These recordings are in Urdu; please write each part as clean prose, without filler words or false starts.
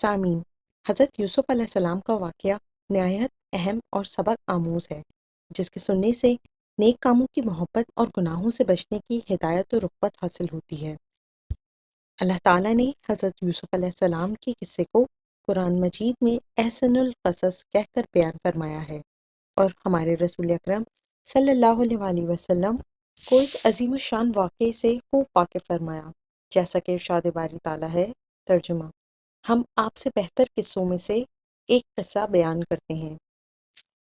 سامعین، حضرت یوسف علیہ السلام کا واقعہ نہایت اہم اور سبق آموز ہے، جس کے سننے سے نیک کاموں کی محبت اور گناہوں سے بچنے کی ہدایت و رغبت حاصل ہوتی ہے۔ اللہ تعالیٰ نے حضرت یوسف علیہ السلام کے قصے کو قرآن مجید میں احسن القصص کہہ کر بیان فرمایا ہے، اور ہمارے رسول اکرم صلی اللہ علیہ وآلہ وسلم کو اس عظیم الشان واقعے سے خوب واقف فرمایا، جیسا کہ ارشاد باری تعالیٰ ہے۔ ترجمہ: ہم آپ سے بہتر قصوں میں سے ایک قصہ بیان کرتے ہیں۔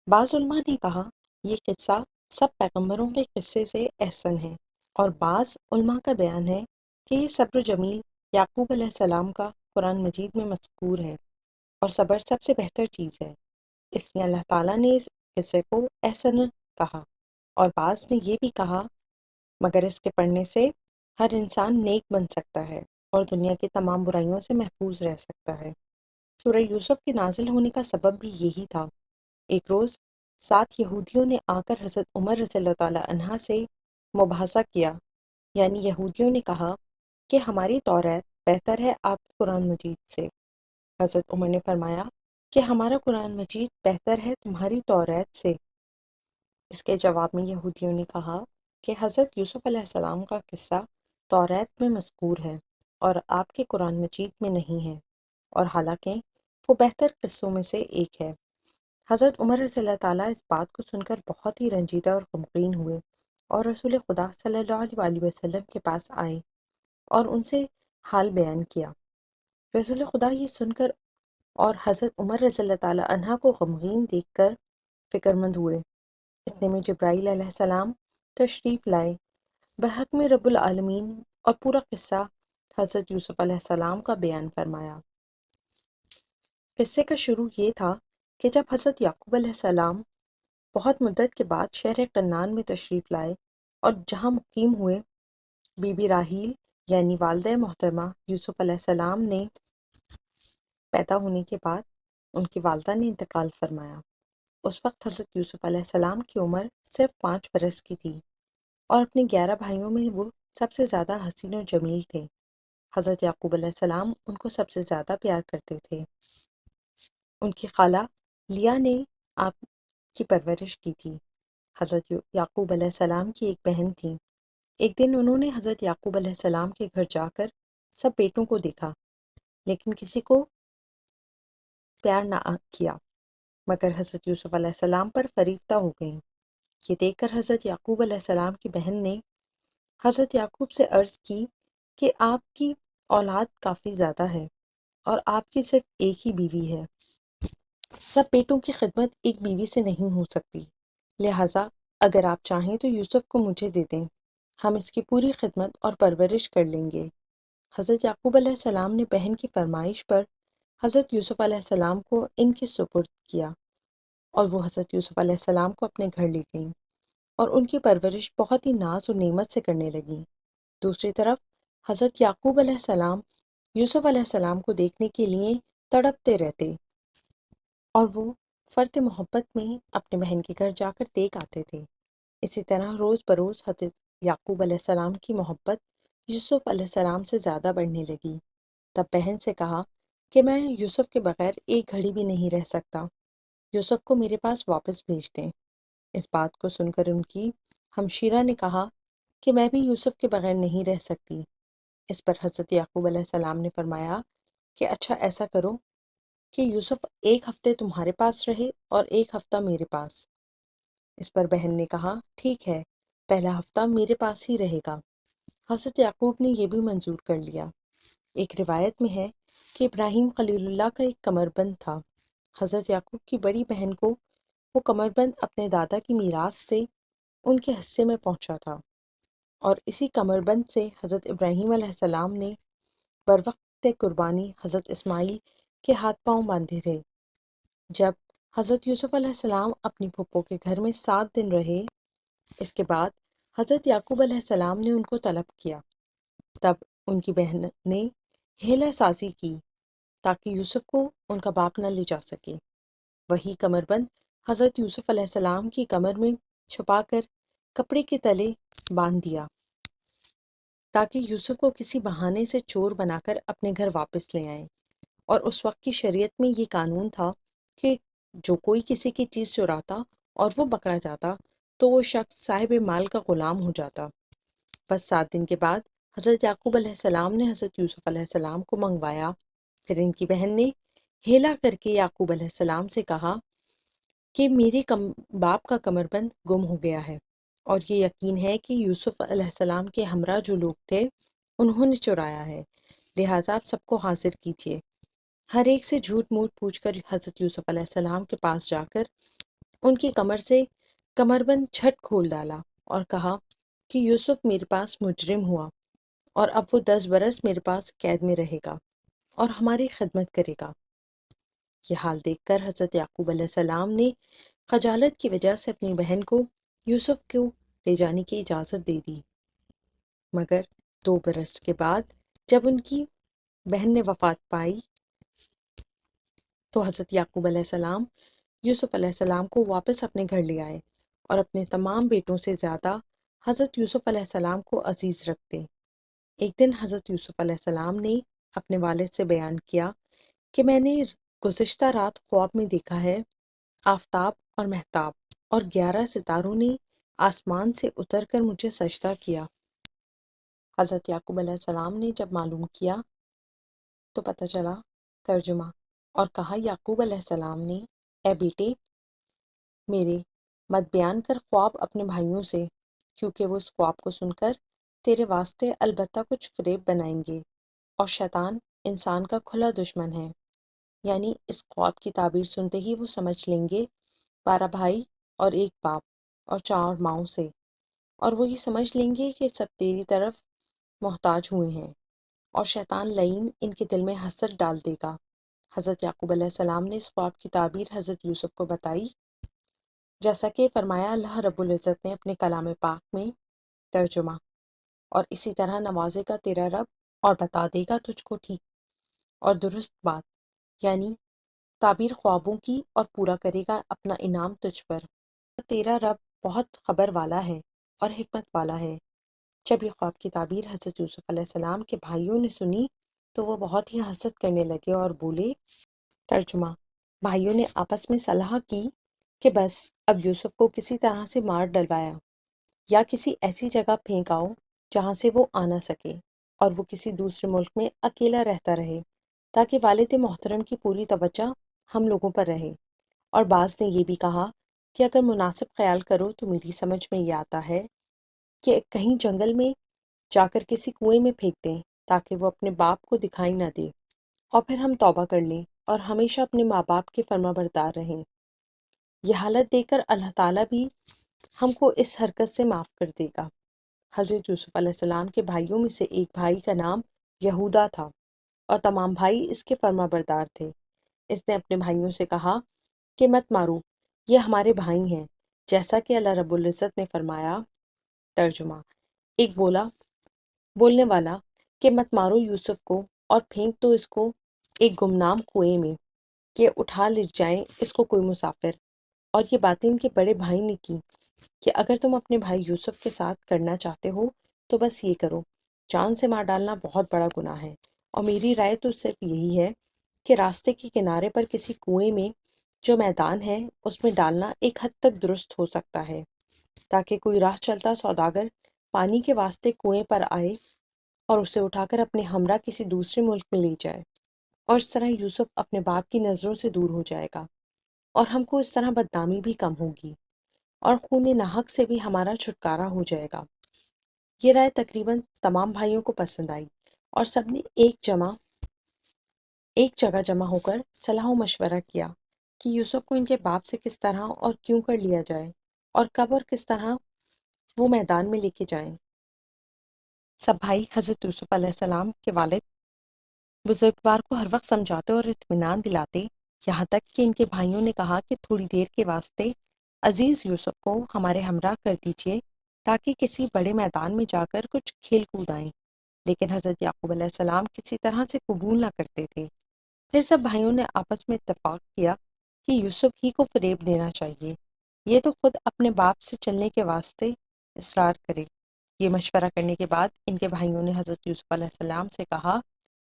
بعض علماء نے کہا یہ قصہ سب پیغمبروں کے قصے سے احسن ہے، اور بعض علماء کا بیان ہے کہ یہ صبر جمیل یعقوب علیہ السلام کا قرآن مجید میں مذکور ہے، اور صبر سب سے بہتر چیز ہے، اس لیے اللہ تعالیٰ نے اس قصے کو احسن کہا۔ اور بعض نے یہ بھی کہا مگر اس کے پڑھنے سے ہر انسان نیک بن سکتا ہے اور دنیا کی تمام برائیوں سے محفوظ رہ سکتا ہے۔ سورہ یوسف کے نازل ہونے کا سبب بھی یہی تھا۔ ایک روز 7 یہودیوں نے آ کر حضرت عمر رضی اللہ تعالیٰ عنہ سے مباحثہ کیا، یعنی یہودیوں نے کہا کہ ہماری توریت بہتر ہے آپ کے قرآن مجید سے۔ حضرت عمر نے فرمایا کہ ہمارا قرآن مجید بہتر ہے تمہاری توریت سے۔ اس کے جواب میں یہودیوں نے کہا کہ حضرت یوسف علیہ السلام کا قصہ توریت میں مذکور ہے اور آپ کے قرآن مجید میں نہیں ہے، اور حالانکہ وہ بہتر قصوں میں سے ایک ہے۔ حضرت عمر رضی اللہ تعالیٰ اس بات کو سن کر بہت ہی رنجیدہ اور غمگین ہوئے، اور رسول خدا صلی اللہ علیہ وآلہ وسلم کے پاس آئے اور ان سے حال بیان کیا۔ رسول خدا یہ سن کر اور حضرت عمر رضی اللہ تعالیٰ عنہ کو غمگین دیکھ کر فکر مند ہوئے۔ اتنے میں جبرائیل علیہ السلام تشریف لائے بحق میں رب العالمین، اور پورا قصہ حضرت یوسف علیہ السلام کا بیان فرمایا۔ قصے کا شروع یہ تھا کہ جب حضرت یعقوب علیہ السلام بہت مدت کے بعد شہر کنعان میں تشریف لائے اور جہاں مقیم ہوئے، بی بی راحیل یعنی والدہ محترمہ یوسف علیہ السلام نے پیدا ہونے کے بعد ان کی والدہ نے انتقال فرمایا۔ اس وقت حضرت یوسف علیہ السلام کی عمر صرف 5 برس کی تھی، اور اپنے 11 بھائیوں میں وہ سب سے زیادہ حسین و جمیل تھے۔ حضرت یعقوب علیہ السلام ان کو سب سے زیادہ پیار کرتے تھے۔ ان کی خالہ لیا نے آپ کی پرورش کی تھی۔ حضرت یعقوب علیہ السلام کی ایک بہن تھی۔ ایک دن انہوں نے حضرت یعقوب علیہ السلام کے گھر جا کر سب بیٹوں کو دیکھا، لیکن کسی کو پیار نہ کیا، مگر حضرت یوسف علیہ السلام پر فریفتہ ہو گئیں۔ یہ دیکھ کر حضرت یعقوب علیہ السلام کی بہن نے حضرت یعقوب سے عرض کی کہ آپ کی اولاد کافی زیادہ ہے اور آپ کی صرف ایک ہی بیوی ہے، سب بیٹوں کی خدمت ایک بیوی سے نہیں ہو سکتی، لہٰذا اگر آپ چاہیں تو یوسف کو مجھے دے دیں، ہم اس کی پوری خدمت اور پرورش کر لیں گے۔ حضرت یعقوب علیہ السلام نے بہن کی فرمائش پر حضرت یوسف علیہ السلام کو ان کے سپرد کیا، اور وہ حضرت یوسف علیہ السلام کو اپنے گھر لے گئیں اور ان کی پرورش بہت ہی ناز و نعمت سے کرنے لگیں۔ دوسری طرف حضرت یعقوب علیہ السلام یوسف علیہ السلام کو دیکھنے کے لیے تڑپتے رہتے، اور وہ فرط محبت میں اپنے بہن کے گھر جا کر دیکھ آتے تھے۔ اسی طرح روز بروز حضرت یعقوب علیہ السلام کی محبت یوسف علیہ السلام سے زیادہ بڑھنے لگی۔ تب بہن سے کہا کہ میں یوسف کے بغیر ایک گھڑی بھی نہیں رہ سکتا، یوسف کو میرے پاس واپس بھیج دیں۔ اس بات کو سن کر ان کی ہمشیرہ نے کہا کہ میں بھی یوسف کے بغیر نہیں رہ سکتی۔ اس پر حضرت یعقوب علیہ السلام نے فرمایا کہ اچھا ایسا کرو کہ یوسف ایک ہفتے تمہارے پاس رہے اور ایک ہفتہ میرے پاس۔ اس پر بہن نے کہا ٹھیک ہے، پہلا ہفتہ میرے پاس ہی رہے گا۔ حضرت یعقوب نے یہ بھی منظور کر لیا۔ ایک روایت میں ہے کہ ابراہیم خلیل اللہ کا ایک کمربند تھا۔ حضرت یعقوب کی بڑی بہن کو وہ کمربند اپنے دادا کی میراث سے ان کے حصے میں پہنچا تھا، اور اسی کمربند سے حضرت ابراہیم علیہ السلام نے بروقت قربانی حضرت اسماعیل کے ہاتھ پاؤں باندھے تھے۔ جب حضرت یوسف علیہ السلام اپنی پھپھو کے گھر میں 7 دن رہے، اس کے بعد حضرت یعقوب علیہ السلام نے ان کو طلب کیا۔ تب ان کی بہن نے ہیلہ سازی کی تاکہ یوسف کو ان کا باپ نہ لے جا سکے۔ وہی کمربند حضرت یوسف علیہ السلام کی کمر میں چھپا کر کپڑے کے تلے باندھ دیا تاکہ یوسف کو کسی بہانے سے چور بنا کر اپنے گھر واپس لے آئیں، اور اس وقت کی شریعت میں یہ قانون تھا کہ جو کوئی کسی کی چیز چراتا اور وہ پکڑا جاتا تو وہ شخص صاحب مال کا غلام ہو جاتا۔ بس 7 دن کے بعد حضرت یعقوب علیہ السلام نے حضرت یوسف علیہ السلام کو منگوایا۔ پھر ان کی بہن نے ہیلا کر کے یعقوب علیہ السلام سے کہا کہ میرے باپ کا کمر بند گم ہو گیا ہے، اور یہ یقین ہے کہ یوسف علیہ السلام کے ہمراہ جو لوگ تھے انہوں نے چرایا ہے، لہٰذا آپ سب کو حاضر کیجیے۔ ہر ایک سے جھوٹ موٹ پوچھ کر حضرت یوسف علیہ السلام کے پاس جا کر ان کی کمر سے کمر بند جھٹ کھول ڈالا اور کہا کہ یوسف میرے پاس مجرم ہوا اور اب وہ 10 برس میرے پاس قید میں رہے گا اور ہماری خدمت کرے گا۔ یہ حال دیکھ کر حضرت یعقوب علیہ السلام نے خجالت کی وجہ سے اپنی بہن کو یوسف کو لے جانے کی اجازت دے دی، مگر 2 برس کے بعد جب ان کی بہن نے وفات پائی تو حضرت یعقوب علیہ السلام یوسف علیہ السلام کو واپس اپنے گھر لے آئے اور اپنے تمام بیٹوں سے زیادہ حضرت یوسف علیہ السلام کو عزیز رکھتے۔ ایک دن حضرت یوسف علیہ السلام نے اپنے والد سے بیان کیا کہ میں نے گزشتہ رات خواب میں دیکھا ہے آفتاب اور مہتاب اور 11 ستاروں نے آسمان سے اتر کر مجھے سجدہ کیا۔ حضرت یعقوب علیہ السلام نے جب معلوم کیا تو پتہ چلا، ترجمہ، اور کہا یعقوب علیہ السلام نے، اے بیٹے میرے، مت بیان کر خواب اپنے بھائیوں سے، کیونکہ وہ اس خواب کو سن کر تیرے واسطے البتہ کچھ فریب بنائیں گے، اور شیطان انسان کا کھلا دشمن ہے۔ یعنی اس خواب کی تعبیر سنتے ہی وہ سمجھ لیں گے 12 بھائی اور ایک باپ اور 4 ماؤں سے، اور وہ یہ سمجھ لیں گے کہ سب تیری طرف محتاج ہوئے ہیں، اور شیطان لعین ان کے دل میں حسد ڈال دے گا۔ حضرت یعقوب علیہ السلام نے اس خواب کی تعبیر حضرت یوسف کو بتائی، جیسا کہ فرمایا اللہ رب العزت نے اپنے کلام پاک میں، ترجمہ، اور اسی طرح نوازے گا تیرا رب اور بتا دے گا تجھ کو ٹھیک اور درست بات، یعنی تعبیر خوابوں کی، اور پورا کرے گا اپنا انعام تجھ پر۔ تیرا رب بہت خبر والا ہے اور حکمت والا ہے۔ جب یہ خواب کی تعبیر حضرت یوسف علیہ السلام کے بھائیوں نے سنی تو وہ بہت ہی حسد کرنے لگے اور بولے، ترجمہ، بھائیوں نے آپس میں صلاح کی کہ بس اب یوسف کو کسی طرح سے مار ڈلوایا یا کسی ایسی جگہ پھینک آؤ جہاں سے وہ آ نہ سکے، اور وہ کسی دوسرے ملک میں اکیلا رہتا رہے، تاکہ والد محترم کی پوری توجہ ہم لوگوں پر رہے۔ اور بعض نے یہ بھی کہا کہ اگر مناسب خیال کرو تو میری سمجھ میں یہ آتا ہے کہ کہیں جنگل میں جا کر کسی کنویں میں پھینک دیں تاکہ وہ اپنے باپ کو دکھائی نہ دے، اور پھر ہم توبہ کر لیں اور ہمیشہ اپنے ماں باپ کے فرما بردار رہیں۔ یہ حالت دیکھ کر اللہ تعالیٰ بھی ہم کو اس حرکت سے معاف کر دے گا۔ حضرت یوسف علیہ السلام کے بھائیوں میں سے ایک بھائی کا نام یہودا تھا اور تمام بھائی اس کے فرما بردار تھے۔ اس نے اپنے بھائیوں سے کہا کہ مت مارو، یہ ہمارے بھائی ہیں، جیسا کہ اللہ رب العزت نے فرمایا، ترجمہ، ایک بولنے والا کہ مت مارو یوسف کو اور پھینک دو اس کو ایک گمنام کنویں میں کہ اٹھا لے جائیں اس کو کوئی مسافر۔ اور یہ باتیں ان کے بڑے بھائی نے کی کہ اگر تم اپنے بھائی یوسف کے ساتھ کرنا چاہتے ہو تو بس یہ کرو، جان سے مار ڈالنا بہت بڑا گناہ ہے، اور میری رائے تو صرف یہی ہے کہ راستے کے کنارے پر کسی کنویں میں جو میدان ہے اس میں ڈالنا ایک حد تک درست ہو سکتا ہے، تاکہ کوئی راہ چلتا سوداگر پانی کے واسطے کنویں پر آئے اور اسے اٹھا کر اپنے ہمراہ کسی دوسرے ملک میں لے جائے، اور اس طرح یوسف اپنے باپ کی نظروں سے دور ہو جائے گا، اور ہم کو اس طرح بدنامی بھی کم ہوگی، اور خون ناحق سے بھی ہمارا چھٹکارا ہو جائے گا۔ یہ رائے تقریباً تمام بھائیوں کو پسند آئی، اور سب نے ایک جگہ جمع ہو کر صلاح و مشورہ کیا کہ یوسف کو ان کے باپ سے کس طرح اور کیوں کر لیا جائے، اور کب اور کس طرح وہ میدان میں لے کے جائیں۔ سب بھائی حضرت یوسف علیہ السلام کے والد بزرگوار کو ہر وقت سمجھاتے اور اطمینان دلاتے، یہاں تک کہ ان کے بھائیوں نے کہا کہ تھوڑی دیر کے واسطے عزیز یوسف کو ہمارے ہمراہ کر دیجیے تاکہ کسی بڑے میدان میں جا کر کچھ کھیل کود آئیں، لیکن حضرت یعقوب علیہ السلام کسی طرح سے قبول نہ کرتے تھے۔ پھر سب بھائیوں نے آپس میں اتفاق کیا کہ یوسف ہی کو فریب دینا چاہیے، یہ تو خود اپنے باپ سے چلنے کے واسطے اصرار کرے۔ یہ مشورہ کرنے کے بعد ان کے بھائیوں نے حضرت یوسف علیہ السلام سے کہا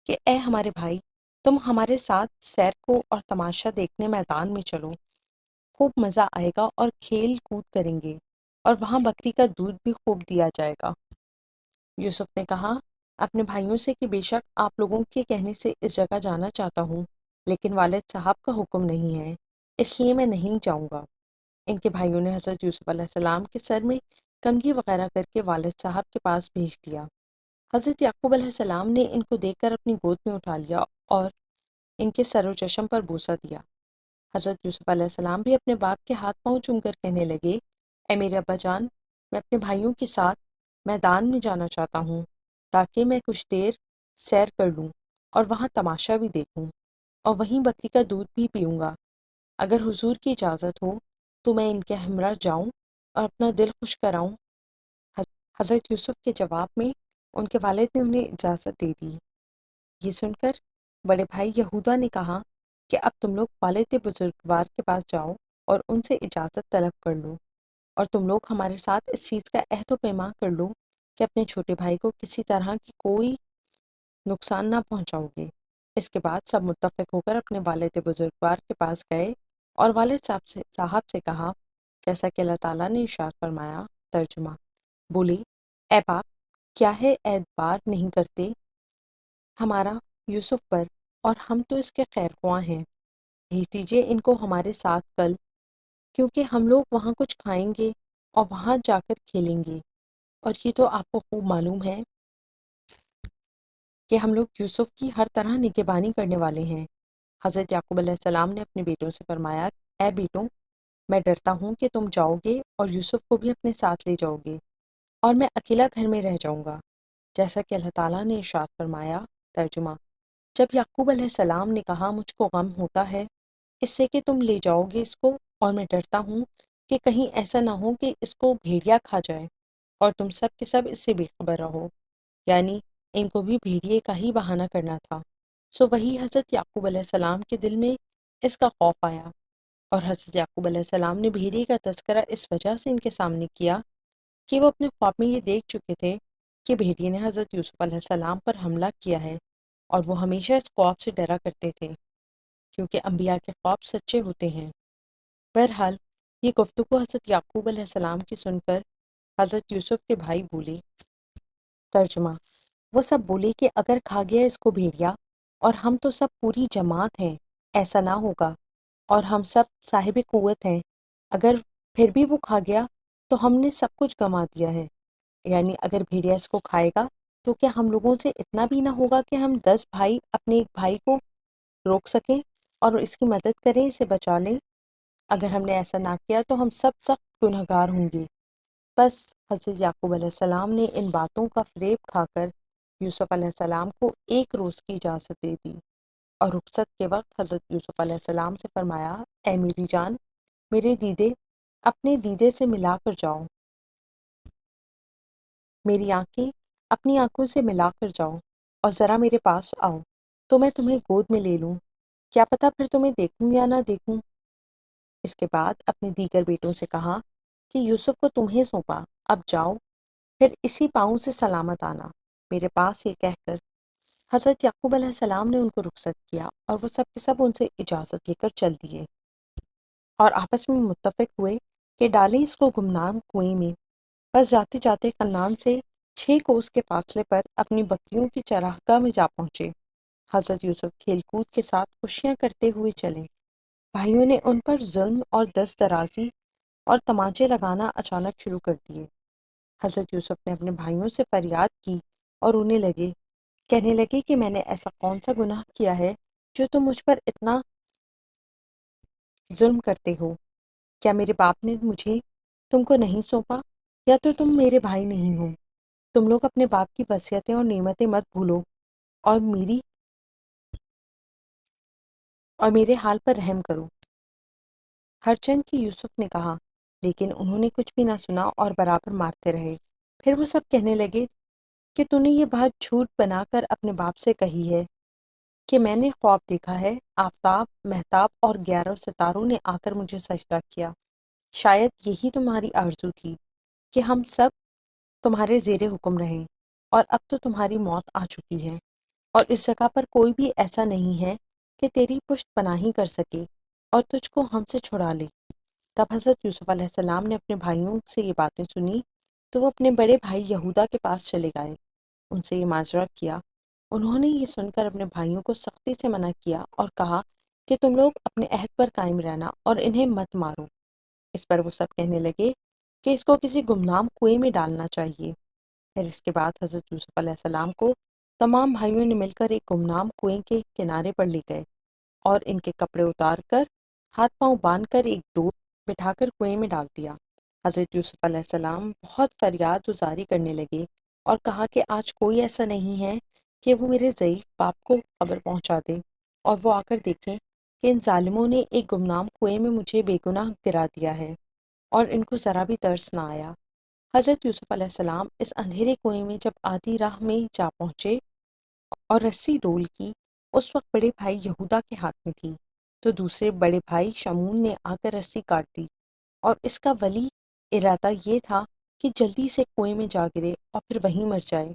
کہ اے ہمارے بھائی، تم ہمارے ساتھ سیر کو اور تماشا دیکھنے میدان میں چلو، خوب مزہ آئے گا اور کھیل کود کریں گے، اور وہاں بکری کا دودھ بھی خوب دیا جائے گا۔ یوسف نے کہا اپنے بھائیوں سے کہ بے شک آپ لوگوں کے کہنے سے اس جگہ جانا چاہتا ہوں، لیکن والد صاحب کا حکم نہیں ہے، اس لیے میں نہیں جاؤں گا۔ ان کے بھائیوں نے حضرت یوسف علیہ السلام کے سر میں کنگھی وغیرہ کر کے والد صاحب کے پاس بھیج دیا۔ حضرت یعقوب علیہ السلام نے ان کو دیکھ کر اپنی گود میں اٹھا لیا اور ان کے سر و چشم پر بوسہ دیا۔ حضرت یوسف علیہ السلام بھی اپنے باپ کے ہاتھ پاؤں چوم کر کہنے لگے، اے میرے ابا جان، میں اپنے بھائیوں کے ساتھ میدان میں جانا چاہتا ہوں تاکہ میں کچھ دیر سیر کر لوں اور وہاں تماشا بھی دیکھوں اور وہیں بکری کا دودھ بھی پیوں گا۔ اگر حضور کی اجازت ہو تو میں ان کے ہمراہ جاؤں اور اپنا دل خوش کراؤں۔ حضرت یوسف کے جواب میں ان کے والد نے انہیں اجازت دے دی۔ یہ سن کر بڑے بھائی یہودا نے کہا کہ اب تم لوگ والد بزرگوار کے پاس جاؤ اور ان سے اجازت طلب کر لو، اور تم لوگ ہمارے ساتھ اس چیز کا عہد و پیمان کر لو کہ اپنے چھوٹے بھائی کو کسی طرح کی کوئی نقصان نہ پہنچاؤ گے۔ اس کے بعد سب متفق ہو کر اپنے والد بزرگوار کے پاس گئے اور والد صاحب سے کہا جیسا کہ اللہ تعالیٰ نے ارشاد فرمایا۔ ترجمہ: بولی، اے باپ، کیا ہے اعتبار نہیں کرتے ہمارا یوسف پر، اور ہم تو اس کے خیر خواہ ہیں۔ بھیج دیجیے ان کو ہمارے ساتھ کل، کیونکہ ہم لوگ وہاں کچھ کھائیں گے اور وہاں جا کر کھیلیں گے، اور یہ تو آپ کو خوب معلوم ہے کہ ہم لوگ یوسف کی ہر طرح نگہبانی کرنے والے ہیں۔ حضرت یعقوب علیہ السلام نے اپنے بیٹوں سے فرمایا، اے بیٹوں، میں ڈرتا ہوں کہ تم جاؤ گے اور یوسف کو بھی اپنے ساتھ لے جاؤ گے، اور میں اکیلا گھر میں رہ جاؤں گا، جیسا کہ اللہ تعالیٰ نے ارشاد فرمایا۔ ترجمہ: جب یعقوب علیہ السلام نے کہا مجھ کو غم ہوتا ہے اس سے کہ تم لے جاؤ گے اس کو، اور میں ڈرتا ہوں کہ کہیں ایسا نہ ہو کہ اس کو بھیڑیا کھا جائے اور تم سب کے سب اس سے بے خبر رہو، یعنی ان کو بھی بھیڑیے کا ہی بہانہ کرنا تھا۔ سو وہی حضرت یعقوب علیہ السلام کے دل میں اس کا خوف آیا، اور حضرت یعقوب علیہ السلام نے بھیڑیے کا تذکرہ اس وجہ سے ان کے سامنے کیا کہ وہ اپنے خواب میں یہ دیکھ چکے تھے کہ بھیڑیے نے حضرت یوسف علیہ السلام پر حملہ کیا ہے، اور وہ ہمیشہ اس خواب سے ڈرا کرتے تھے کیونکہ انبیاء کے خواب سچے ہوتے ہیں۔ بہرحال یہ گفتگو حضرت یعقوب علیہ السلام کی سن کر حضرت یوسف کے بھائی بولے۔ ترجمہ: وہ سب بولے کہ اگر کھا گیا اس کو بھیڑیا اور ہم تو سب پوری جماعت ہیں، ایسا نہ ہوگا، اور ہم سب صاحب قوت ہیں، اگر پھر بھی وہ کھا گیا تو ہم نے سب کچھ گنوا دیا ہے، یعنی اگر بھیڑیا اس کو کھائے گا تو کیا ہم لوگوں سے اتنا بھی نہ ہوگا کہ ہم 10 بھائی اپنے ایک بھائی کو روک سکیں اور اس کی مدد کریں، اسے بچا لیں؟ اگر ہم نے ایسا نہ کیا تو ہم سب سخت گنہگار ہوں گے۔ بس حضرت یعقوب علیہ السلام نے ان باتوں کا فریب کھا کر یوسف علیہ السلام کو 1 روز کی اجازت دے دی، اور رخصت کے وقت حضرت یوسف علیہ السلام سے فرمایا، اے میری جان، میرے دیدے اپنے دیدے سے ملا کر جاؤ، میری آنکھیں اپنی آنکھوں سے ملا کر جاؤ، اور ذرا میرے پاس آؤ تو میں تمہیں گود میں لے لوں، کیا پتہ پھر تمہیں دیکھوں یا نہ دیکھوں۔ اس کے بعد اپنے دیگر بیٹوں سے کہا کہ یوسف کو تمہیں سونپا، اب جاؤ، پھر اسی پاؤں سے سلامت آنا، میرے پاس یہ کہہ کر حضرت یعقوب علیہ السلام نے ان کو رخصت کیا، اور وہ سب کے سب ان سے اجازت لے کر چل دیے، اور آپس میں متفق ہوئے کہ ڈالیں اس کو گمنام کنویں میں۔ بس جاتے جاتے کنعان سے 6 کوس کے فاصلے پر اپنی بکریوں کی چراگاہ میں جا پہنچے۔ حضرت یوسف کھیل کود کے ساتھ خوشیاں کرتے ہوئے چلے۔ بھائیوں نے ان پر ظلم اور دست درازی اور تماچے لگانا اچانک شروع کر دیے۔ حضرت یوسف نے اپنے بھائیوں سے فریاد کی اور رونے لگے، کہنے لگے کہ میں نے ایسا کون سا گناہ کیا ہے جو تم مجھ پر اتنا ظلم کرتے ہو؟ کیا میرے باپ نے مجھے تم کو نہیں سونپا، یا تو تم میرے بھائی نہیں ہو؟ تم لوگ اپنے باپ کی وصیتیں اور نعمتیں مت بھولو، اور میرے حال پر رحم کرو۔ ہر چند کی یوسف نے کہا، لیکن انہوں نے کچھ بھی نہ سنا اور برابر مارتے رہے۔ پھر وہ سب کہنے لگے کہ تو نے یہ بات جھوٹ بنا کر اپنے باپ سے کہی ہے کہ میں نے خواب دیکھا ہے، آفتاب، مہتاب اور 11 ستاروں نے آ کر مجھے سجدہ کیا۔ شاید یہی تمہاری آرزو تھی کہ ہم سب تمہارے زیر حکم رہیں، اور اب تو تمہاری موت آ چکی ہے، اور اس جگہ پر کوئی بھی ایسا نہیں ہے کہ تیری پشت پناہی کر سکے اور تجھ کو ہم سے چھڑا لے۔ تب حضرت یوسف علیہ السلام نے اپنے بھائیوں سے یہ باتیں سنی تو وہ اپنے بڑے بھائی یہودا کے پاس چلے گئے، ان سے یہ ماجرا کیا۔ انہوں نے یہ سن کر اپنے بھائیوں کو سختی سے منع کیا اور کہا کہ تم لوگ اپنے عہد پر قائم رہنا اور انہیں مت مارو۔ اس پر وہ سب کہنے لگے کہ اس کو کسی گمنام کنویں میں ڈالنا چاہیے۔ پھر اس کے بعد حضرت یوسف علیہ السلام کو تمام بھائیوں نے مل کر ایک گمنام کنویں کے کنارے پر لے گئے اور ان کے کپڑے اتار کر ہاتھ پاؤں باندھ کر ایک ڈور بٹھا کر کنویں میں ڈال دیا۔ حضرت یوسف علیہ السلام بہت فریاد گزاری کرنے لگے اور کہا کہ آج کوئی ایسا نہیں ہے کہ وہ میرے ضعیف باپ کو خبر پہنچا دے اور وہ آ کر دیکھیں کہ ان ظالموں نے ایک گمنام کنویں میں مجھے بے گناہ گرا دیا ہے، اور ان کو ذرا بھی ترس نہ آیا۔ حضرت یوسف علیہ السلام اس اندھیرے کنویں میں جب آدھی راہ میں جا پہنچے اور رسی ڈول کی، اس وقت بڑے بھائی یہودا کے ہاتھ میں تھی، تو دوسرے بڑے بھائی شمون نے آ کر رسی کاٹ دی، اور اس کا ولی ارادہ یہ تھا کہ جلدی سے کنویں میں جا گرے اور پھر وہیں مر جائے۔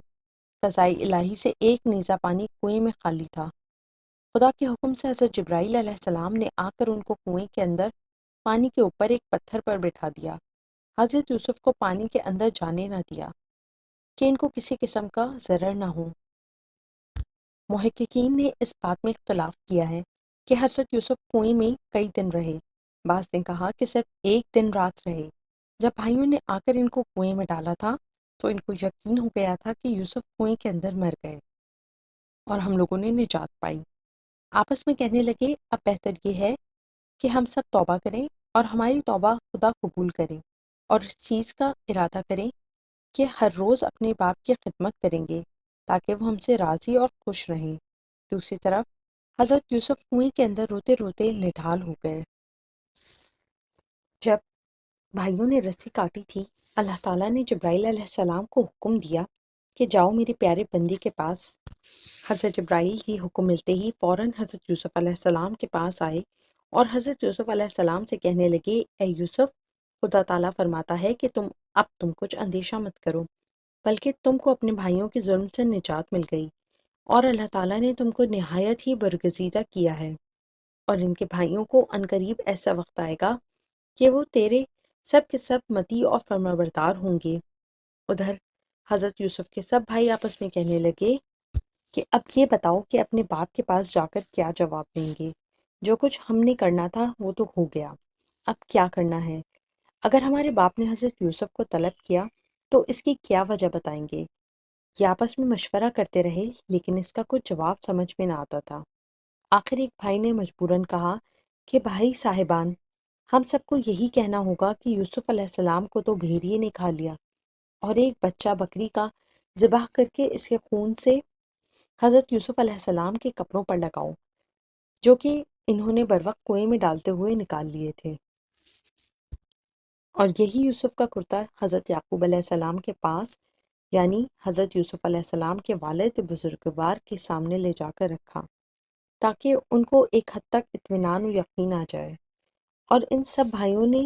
قضائے الہی سے ایک نیزہ پانی کنویں میں خالی تھا۔ خدا کے حکم سے حضرت جبرائیل علیہ السلام نے آ کر ان کو کنویں کے اندر پانی کے اوپر ایک پتھر پر بٹھا دیا۔ حضرت یوسف کو پانی کے اندر جانے نہ دیا کہ ان کو کسی قسم کا ضرر نہ ہو۔ محققین نے اس بات میں اختلاف کیا ہے کہ حضرت یوسف کنویں میں کئی دن رہے۔ بعض نے کہا کہ صرف ایک دن رات رہے۔ جب بھائیوں نے آ کر ان کو کنویں میں ڈالا تھا تو ان کو یقین ہو گیا تھا کہ یوسف کنویں کے اندر مر گئے اور ہم لوگوں نے نجات پائی۔ آپس میں کہنے لگے اب بہتر یہ ہے کہ ہم سب توبہ کریں اور ہماری توبہ خدا قبول کریں، اور اس چیز کا ارادہ کریں کہ ہر روز اپنے باپ کی خدمت کریں گے تاکہ وہ ہم سے راضی اور خوش رہیں۔ دوسری طرف حضرت یوسف کنویں کے اندر روتے روتے نڈھال ہو گئے۔ جب بھائیوں نے رسی کاٹی تھی، اللہ تعالیٰ نے جبرائیل علیہ السلام کو حکم دیا کہ جاؤ میرے پیارے بندی کے پاس۔ حضرت جبرائیل کی حکم ملتے ہی فوراً حضرت یوسف علیہ السلام کے پاس آئے اور حضرت یوسف علیہ السلام سے کہنے لگے اے یوسف، خدا تعالیٰ فرماتا ہے کہ تم کچھ اندیشہ مت کرو، بلکہ تم کو اپنے بھائیوں کے ظلم سے نجات مل گئی، اور اللہ تعالیٰ نے تم کو نہایت ہی برگزیدہ کیا ہے، اور ان کے بھائیوں کو عنقریب ایسا وقت آئے گا کہ وہ تیرے سب کے سب مطیع اور فرمانبردار ہوں گے۔ ادھر حضرت یوسف کے سب بھائی آپس میں کہنے لگے کہ اب یہ بتاؤ کہ اپنے باپ کے پاس جا کر کیا جواب دیں گے؟ جو کچھ ہم نے کرنا تھا وہ تو ہو گیا، اب کیا کرنا ہے؟ اگر ہمارے باپ نے حضرت یوسف کو طلب کیا تو اس کی کیا وجہ بتائیں گے؟ یہ آپس میں مشورہ کرتے رہے لیکن اس کا کچھ جواب سمجھ میں نہ آتا تھا۔ آخر ایک بھائی نے مجبوراً کہا کہ بھائی صاحبان، ہم سب کو یہی کہنا ہوگا کہ یوسف علیہ السلام کو تو بھیڑیے نے کھا لیا، اور ایک بچہ بکری کا ذبح کر کے اس کے خون سے حضرت یوسف علیہ السلام کے کپڑوں پر لگاؤ، جو کہ انہوں نے بروقت کنویں میں ڈالتے ہوئے نکال لیے تھے، اور یہی یوسف کا کرتا حضرت یعقوب علیہ السلام کے پاس، یعنی حضرت یوسف علیہ السلام کے والد بزرگوار کے سامنے لے جا کر رکھا تاکہ ان کو ایک حد تک اطمینان و یقین آ جائے۔ اور ان سب بھائیوں نے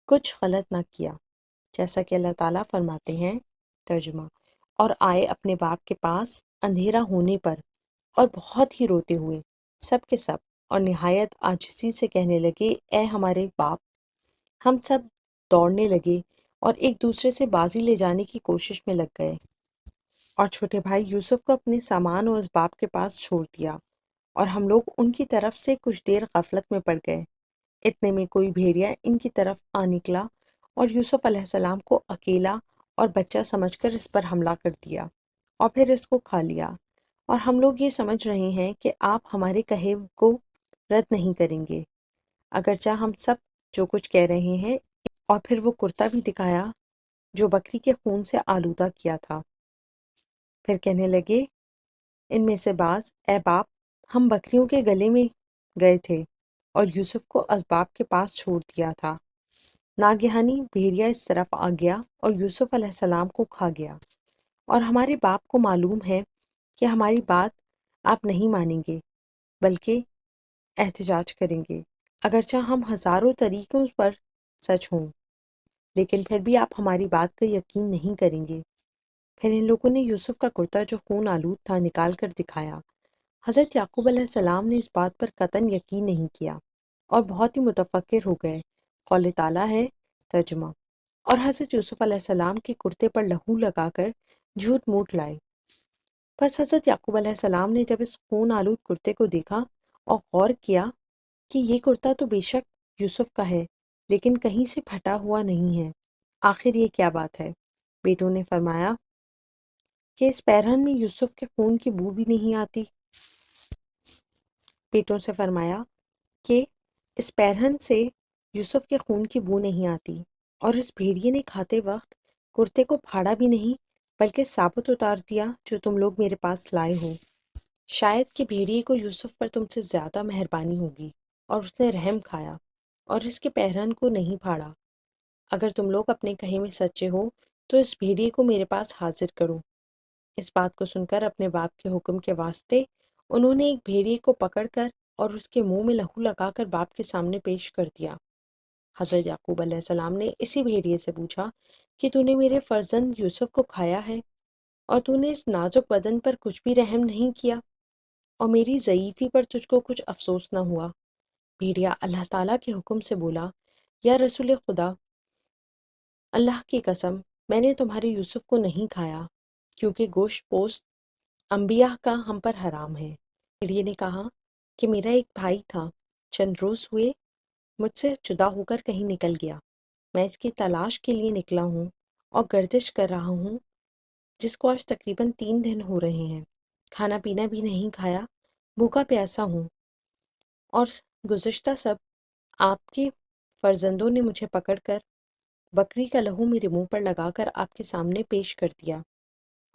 کچھ غلط نہ کیا، جیسا کہ اللہ تعالیٰ فرماتے ہیں۔ ترجمہ: اور آئے اپنے باپ کے پاس اندھیرا ہونے پر اور بہت ہی روتے ہوئے سب کے سب، اور نہایت عاجزی سے کہنے لگے اے ہمارے باپ۔ ہم سب دوڑنے لگے اور ایک دوسرے سے بازی لے جانے کی کوشش میں لگ گئے، اور چھوٹے بھائی یوسف کو اپنے سامان اور اس باپ کے پاس چھوڑ دیا، اور ہم لوگ ان کی طرف سے کچھ دیر غفلت میں پڑ گئے۔ اتنے میں کوئی بھیڑیا ان کی طرف آ نکلا اور یوسف علیہ السلام کو اکیلا اور بچہ سمجھ کر اس پر حملہ کر دیا اور پھر اس کو کھا لیا، اور ہم لوگ یہ سمجھ رہے ہیں کہ آپ ہمارے کہے کو رد نہیں کریں گے، اگرچہ ہم سب جو کچھ کہہ رہے ہیں۔ اور پھر وہ کرتا بھی دکھایا جو بکری کے خون سے آلودہ کیا تھا۔ پھر کہنے لگے ان میں سے بعض اے باپ، ہم بکریوں کے گلے میں گئے تھے اور یوسف کو اسباب کے پاس چھوڑ دیا تھا۔ ناگہانی بھیڑیا اس طرف آ گیا اور یوسف علیہ السلام کو کھا گیا، اور ہمارے باپ کو معلوم ہے کہ ہماری بات آپ نہیں مانیں گے بلکہ احتجاج کریں گے، اگرچہ ہم ہزاروں طریقوں پر سچ ہوں، لیکن پھر بھی آپ ہماری بات کا یقین نہیں کریں گے۔ پھر ان لوگوں نے یوسف کا کرتا جو خون آلود تھا نکال کر دکھایا۔ حضرت یعقوب علیہ السلام نے اس بات پر قطعاً یقین نہیں کیا اور بہت ہی متفکر ہو گئے۔ قول تعالیٰ ہے، ترجمہ، اور حضرت یوسف علیہ السلام کے کرتے پر لہو لگا کر جھوٹ موٹ لائے۔ پس حضرت یعقوب علیہ السلام نے جب اس خون آلود کرتے کو دیکھا اور غور کیا کہ یہ کرتا تو بے شک یوسف کا ہے لیکن کہیں سے پھٹا ہوا نہیں ہے، آخر یہ کیا بات ہے؟ بیٹوں نے فرمایا کہ اس پیرہن میں یوسف کے خون کی بو بھی نہیں آتی۔ بیٹوں سے فرمایا کہ اس پیرہن سے یوسف کے خون کی بو نہیں آتی، اور اس بھیڑیے نے کھاتے وقت کرتے کو پھاڑا بھی نہیں بلکہ ثابت اتار دیا جو تم لوگ میرے پاس لائے ہو۔ شاید کہ بھیڑیے کو یوسف پر تم سے زیادہ مہربانی ہوگی اور اس نے رحم کھایا اور اس کے پیرہن کو نہیں پھاڑا۔ اگر تم لوگ اپنے کہے میں سچے ہو تو اس بھیڑیے کو میرے پاس حاضر کرو۔ اس بات کو سن کر اپنے باپ کے حکم کے واسطے انہوں نے ایک بھیڑیے کو پکڑ کر اور اس کے منہ میں لہو لگا کر باپ کے سامنے پیش کر دیا۔ حضرت یعقوب علیہ السلام نے اسی بھیڑیے سے پوچھا کہ تو نے میرے فرزند یوسف کو کھایا ہے اور تو نے اس نازک بدن پر کچھ بھی رحم نہیں کیا اور میری ضعیفی پر تجھ کو کچھ افسوس نہ ہوا؟ بھیڑیا اللہ تعالیٰ کے حکم سے بولا، یا رسول خدا، اللہ کی قسم میں نے تمہارے یوسف کو نہیں کھایا کیونکہ گوشت پوست انبیاء کا ہم پر حرام ہے۔ بھیڑیے نے کہا کہ میرا ایک بھائی تھا، چند روز ہوئے مجھ سے جدا ہو کر کہیں نکل گیا۔ میں اس کی تلاش کے لیے نکلا ہوں اور گردش کر رہا ہوں، جس کو آج تقریباً 3 دن ہو رہے ہیں۔ کھانا پینا بھی نہیں کھایا، بھوکا پیاسا ہوں، اور گزشتہ سب آپ کے فرزندوں نے مجھے پکڑ کر بکری کا لہو میرے منہ پر لگا کر آپ کے سامنے پیش کر دیا،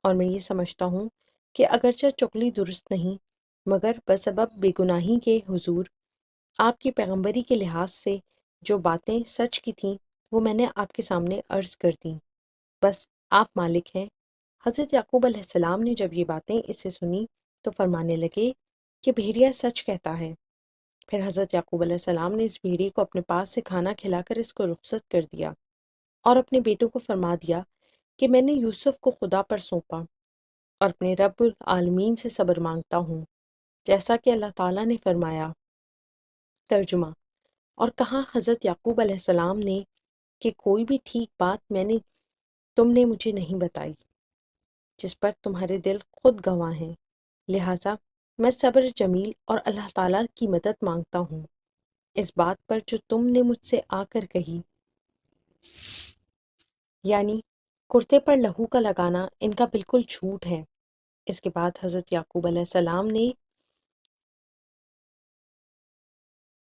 اور میں یہ سمجھتا ہوں کہ اگرچہ چغلی درست نہیں مگر بسبب بے گناہی کے حضور آپ کی پیغمبری کے لحاظ سے جو باتیں سچ کی تھیں وہ میں نے آپ کے سامنے عرض کر دیں۔ بس آپ مالک ہیں۔ حضرت یعقوب علیہ السلام نے جب یہ باتیں اس سے سنی تو فرمانے لگے کہ بھیڑیا سچ کہتا ہے۔ پھر حضرت یعقوب علیہ السلام نے اس بھیڑی کو اپنے پاس سے کھانا کھلا کر اس کو رخصت کر دیا اور اپنے بیٹوں کو فرما دیا کہ میں نے یوسف کو خدا پر سونپا اور اپنے رب العالمین سے صبر مانگتا ہوں، جیسا کہ اللہ تعالیٰ نے فرمایا۔ ترجمہ، اور کہا حضرت یعقوب علیہ السلام نے کہ کوئی بھی ٹھیک بات تم نے مجھے نہیں بتائی جس پر تمہارے دل خود گواہ ہیں، لہٰذا میں صبر جمیل اور اللہ تعالیٰ کی مدد مانگتا ہوں اس بات پر جو تم نے مجھ سے آ کر کہی، یعنی کرتے پر لہو کا لگانا ان کا بالکل جھوٹ ہے۔ اس کے بعد حضرت یعقوب علیہ السلام نے